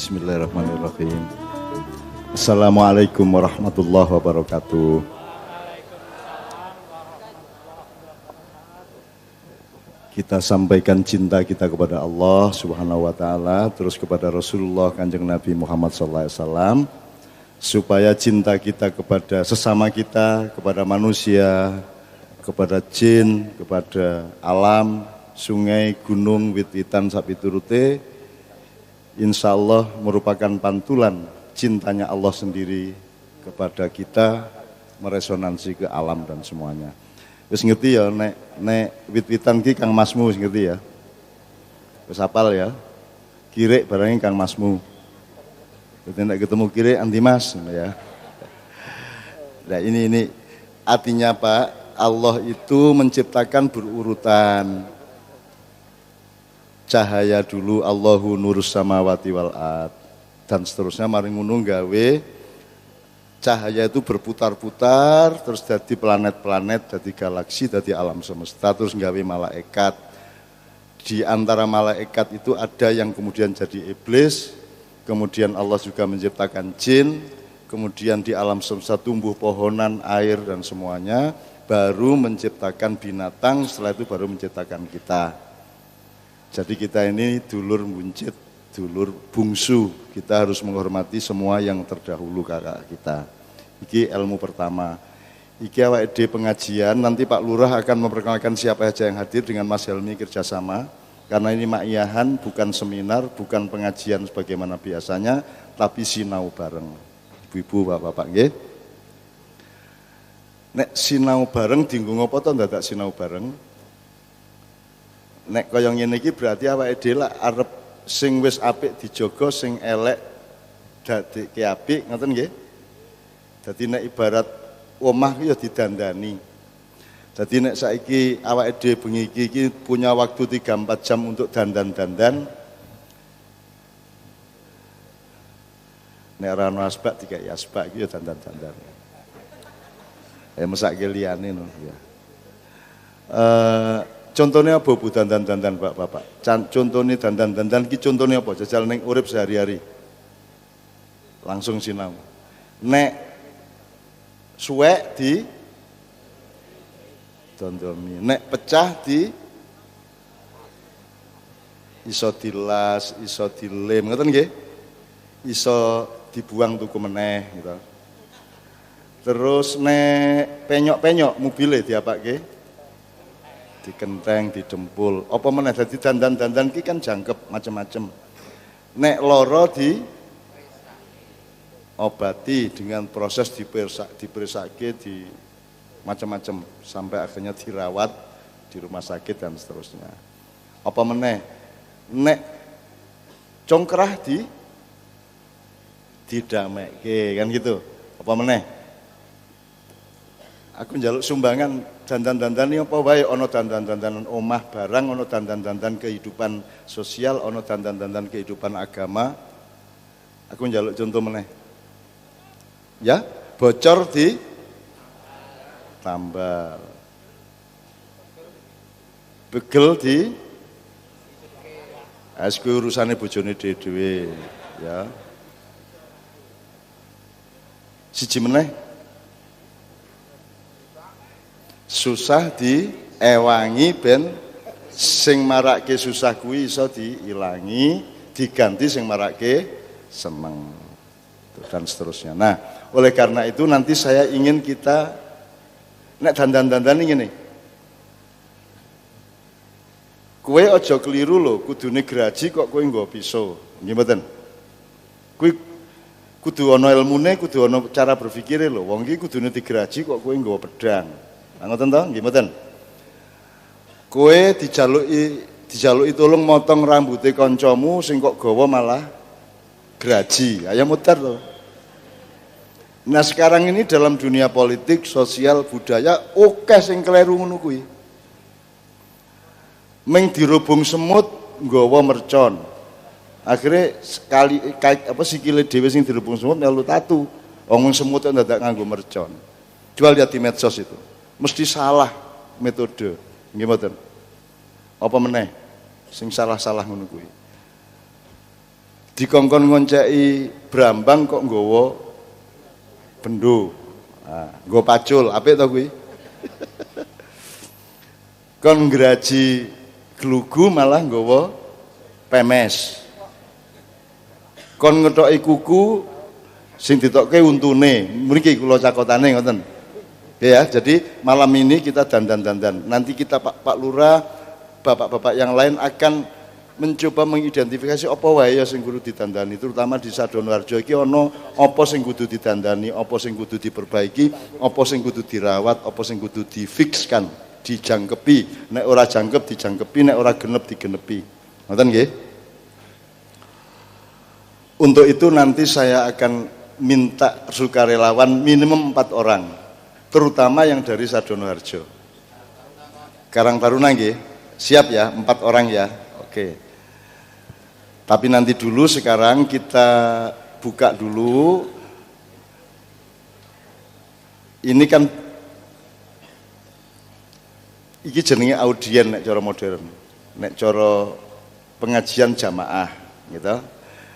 Bismillahirrahmanirrahim. Assalamualaikum warahmatullahi wabarakatuh. Kita sampaikan cinta kita kepada Allah Subhanahu wa taala, terus kepada Rasulullah Kanjeng Nabi Muhammad sallallahu alaihi wasallam, supaya cinta kita kepada sesama kita, kepada manusia, kepada jin, kepada alam, sungai, gunung, wit-witan, sapiturute, insya Allah merupakan pantulan cintanya Allah sendiri kepada kita, meresonansi ke alam dan semuanya. Wis ngerti ya, nek wit-witan ki Kang Masmu, wis ngerti ya. Wis hafal ya. Kirek barangnya Kang Masmu. Jadi nek ketemu kirek anti Mas ya. Nah ini artinya Pak, Allah itu menciptakan berurutan. Cahaya dulu Allahu nurus samawati wal ard, dan seterusnya maring ngono gawe cahaya itu berputar-putar terus jadi planet-planet, jadi galaksi, jadi alam semesta, terus gawe malaikat. Di antara malaikat itu ada yang kemudian jadi iblis, kemudian Allah juga menciptakan jin, kemudian di alam semesta tumbuh pohonan, air dan semuanya, baru menciptakan binatang, setelah itu baru menciptakan kita. Jadi kita ini dulur buncit, dulur bungsu. Kita harus menghormati semua yang terdahulu kakak kita. Iki ilmu pertama. Iki awak ide pengajian, nanti Pak Lurah akan memperkenalkan siapa saja yang hadir dengan Mas Helmi kerjasama. Karena ini makiyahan, bukan seminar, bukan pengajian sebagaimana biasanya, tapi sinau bareng. Ibu-ibu, bapak-bapak, nggih. Nek sinau bareng dienggo ngopo to ndadak sinau bareng? Nek kaya ngene iki berarti awake dhewe lak arep sing wis apik dijaga, sing elek dadekke apik, ngoten nggih? Dadi nek ibarat omah ya didandani. Dadi nek saiki awake dhewe bengi iki punya waktu 3-4 jam untuk dandan-dandan. Nek ora ono asbak dikai asbak iki ya dandan-dandan. Mesake liyane no ya. Contohnya apa Bu dandan-dandan Bapak? Contohnya dandan-dandan ki contohnya apa? Jajal ning urip sehari-hari. Langsung sinau. Nek suwek di dondomi, nek pecah di iso dilas, iso dilem, ngoten nggih? Iso dibuang tuku meneh gitu. Terus nek penyok-penyok mobile diapake? Dikenteng, didempul. Apa meneh dadi dandan-dandan ki kan jangkep macam-macam. Nek loro di obati dengan proses dipersake di macam-macam sampai akhirnya dirawat di rumah sakit dan seterusnya. Apa meneh? Nek congkrah didamekke kan gitu. Apa meneh? Aku njaluk sumbangan dandan-dandan ini apa wae, ono dandan-dandan omah barang, ono dandan-dandan kehidupan sosial, ono dandan-dandan kehidupan agama. Aku njaluk contoh meneh. Ya, bocor di tambal. Begel di kuwi urusane bojone dhewe-dhewe, ya. Siji meneh. Susah diewangi ben sing marake susah kuwi iso diilangi, diganti sing marake seneng dan seterusnya. Nah, oleh karena itu nanti saya ingin kita nek dandan-dandan ngene. Kowe aja keliru lho, kudune graji kok kowe nggo pisau. Nggih mboten? Kuwi kudu ana ilmune, kudu ana cara berpikire lho. Wong iki kudune digraji kok kowe nggawa pedang. Ngoten to, nggih mboten. Kowe dijaluki tolong motong rambute kancamu sing kok gawa malah graji. Ayo muter to. Nah, sekarang ini dalam dunia politik, sosial, budaya akeh sing kleru ngono kuwi. Ming dirubung semut nggawa mercon. Akhirnya sekali sikile dhewe sing dirubung semut melu tatu. Wong semut ndadak nganggo mercon. Jual lihat di medsos itu. Mesti salah metode, nggih mboten? Apa meneh sing salah-salah ngono kuwi. dikongkon ngonceki brambang kok nggawa bendo. Nah, nggo pacul, apik to kuwi? Kon ngraji glugu malah nggawa pemes. Kon ngethoki kuku sing ditokke untune. Mriki kula cakotane ngoten. Ya, jadi malam ini kita dandan-dandan. Nanti kita Pak Lurah, bapak-bapak yang lain akan mencoba mengidentifikasi apa wae ya sing kudu ditandani, terutama di Sadonoharjo iki ana apa sing kudu ditandani, apa sing kudu diperbaiki, apa sing kudu dirawat, apa sing kudu difikskan, dijangkepi. Nek ora jangkep dijangkepi, nek ora genep digenepi. Ngoten nggih? Untuk itu nanti saya akan minta sukarelawan minimum 4 orang, terutama yang dari Sadonoharjo. Karang Taruna nggih? Siap ya, 4 orang ya. Oke. Tapi nanti dulu sekarang kita buka dulu. Ini kan iki jenenge audien nek cara modern. Nek cara pengajian jamaah gitu.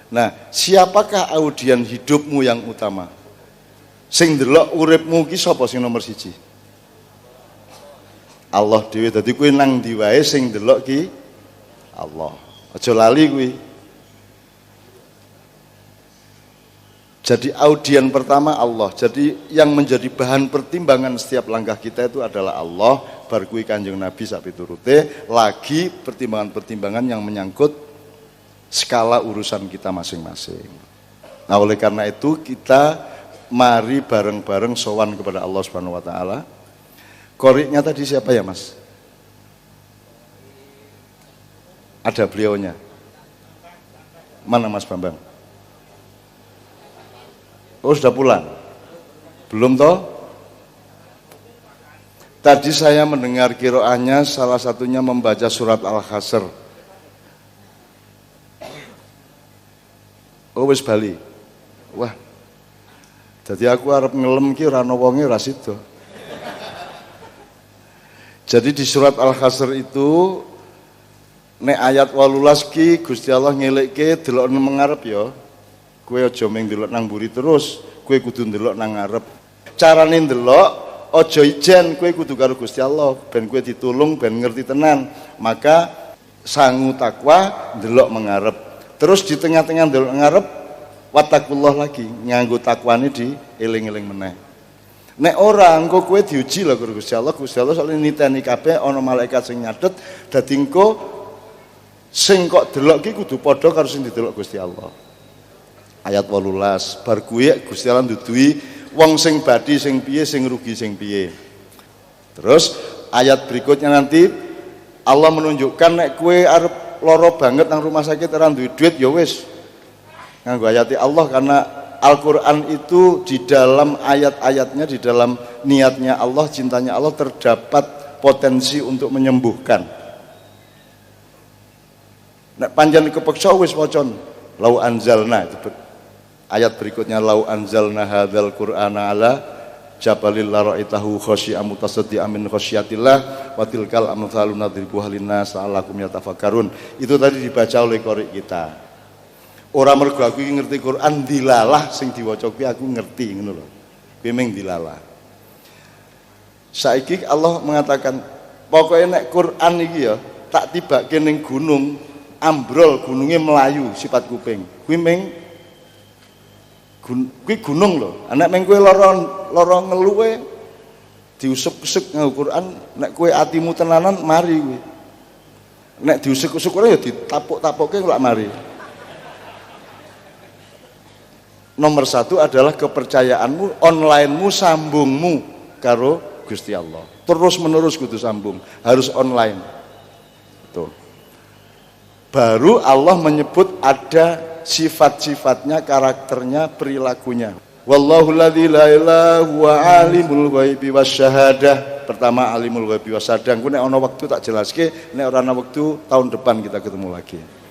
Nah, siapakah audien hidupmu yang utama? Sing ndelok uripmu ki sapa sing nomor 1? Allah dhewe. Dadi kuwi nang ndi wae sing ndelok ki Allah. Aja lali kuwi. Jadi audien pertama Allah. Jadi yang menjadi bahan pertimbangan setiap langkah kita itu adalah Allah, bar kuwi Kanjeng Nabi sak piturute, lagi pertimbangan-pertimbangan yang menyangkut skala urusan kita masing-masing. Nah, oleh karena itu kita mari bareng-bareng sowan kepada Allah Subhanahu wa taala. Koriknya tadi siapa ya, Mas? Ada beliaunya. Mana Mas Bambang? Oh, sudah pulang? Belum toh? Tadi saya mendengar qiraahnya salah satunya membaca surat Al-Hasr. Oh, wis bali. Wah. Jadi aku arep ngelem ki ora ana wonge ora sida. Jadi di surat Al-Hasr itu nek ayat 18 ki Gusti Allah ngelekke delok nang mengarep ya. Kowe aja mung ndelok nang mburi terus, kowe kudu ndelok nang ngarep. Carane ndelok aja ijen, kowe kudu karo Gusti Allah ben kowe ditulung, ben ngerti tenan. Maka sangu takwa ndelok mengarep. Terus di tengah-tengah ndelok ngarep wattaqullah lagi, nganggo takwane di eling-eling meneh. Nek ora engko kowe diuji lho karo Gusti Allah soalnya niteni kabeh ana malaikat sing nyatet, dadi engko sing kok delok ki kudu padha karo sing didelok Gusti Allah. Ayat 18 bar kuwi Gusti Allah nduduhi wong sing badi sing piye, sing rugi sing piye. Terus ayat berikutnya nanti Allah menunjukkan nek kowe arep lara banget nang rumah sakit ora duwe duit ya wis nganggo ayati Allah, karena Al-Qur'an itu di dalam ayat-ayatnya, di dalam niatnya Allah, cintanya Allah terdapat potensi untuk menyembuhkan. Nek panjang kepeksa wis waca lau anzalna, itu ayat berikutnya lau anzalna hadzal qur'ana ala jabalil la ra'aitahu khasyi'an mutasaddian min khasyiatillah wa tilkal amsalun nadribuha linnas la'allakum yatafakkarun. Itu tadi dibaca oleh qori kita. Ora mergo aku iki ngerti Quran dilalah sing diwaca kuwi aku ngerti ngono lho. Kuwi mung dilalah. Saiki Allah mengatakan pokoknya nek Quran iki ya tak tibake ning gunung ambrol, gunungnya melayu sifat kuping. Kuwi mung kuwi gunung lho. Nek mung kowe lara ngeluwe diusuk-usuk nganggo Quran, nek kowe atimu tenanan mari kuwi. Nek diusuk-usuk ora ya ditapuk-tapuke lak mari. Nomor 1 adalah kepercayaanmu, onlinemu, sambungmu karo Gusti Allah. Terus menerus kudu sambung, harus online. Tuh. Baru Allah menyebut ada sifat-sifatnya, karakternya, perilakunya. Wallahu ladzi la ilaha huwa alimul ghaibi wasyahadah. Pertama alimul ghaibi wasyahadah. Ku nek ana wektu tak jelaske, nek ora ana wektu tahun depan kita ketemu lagi.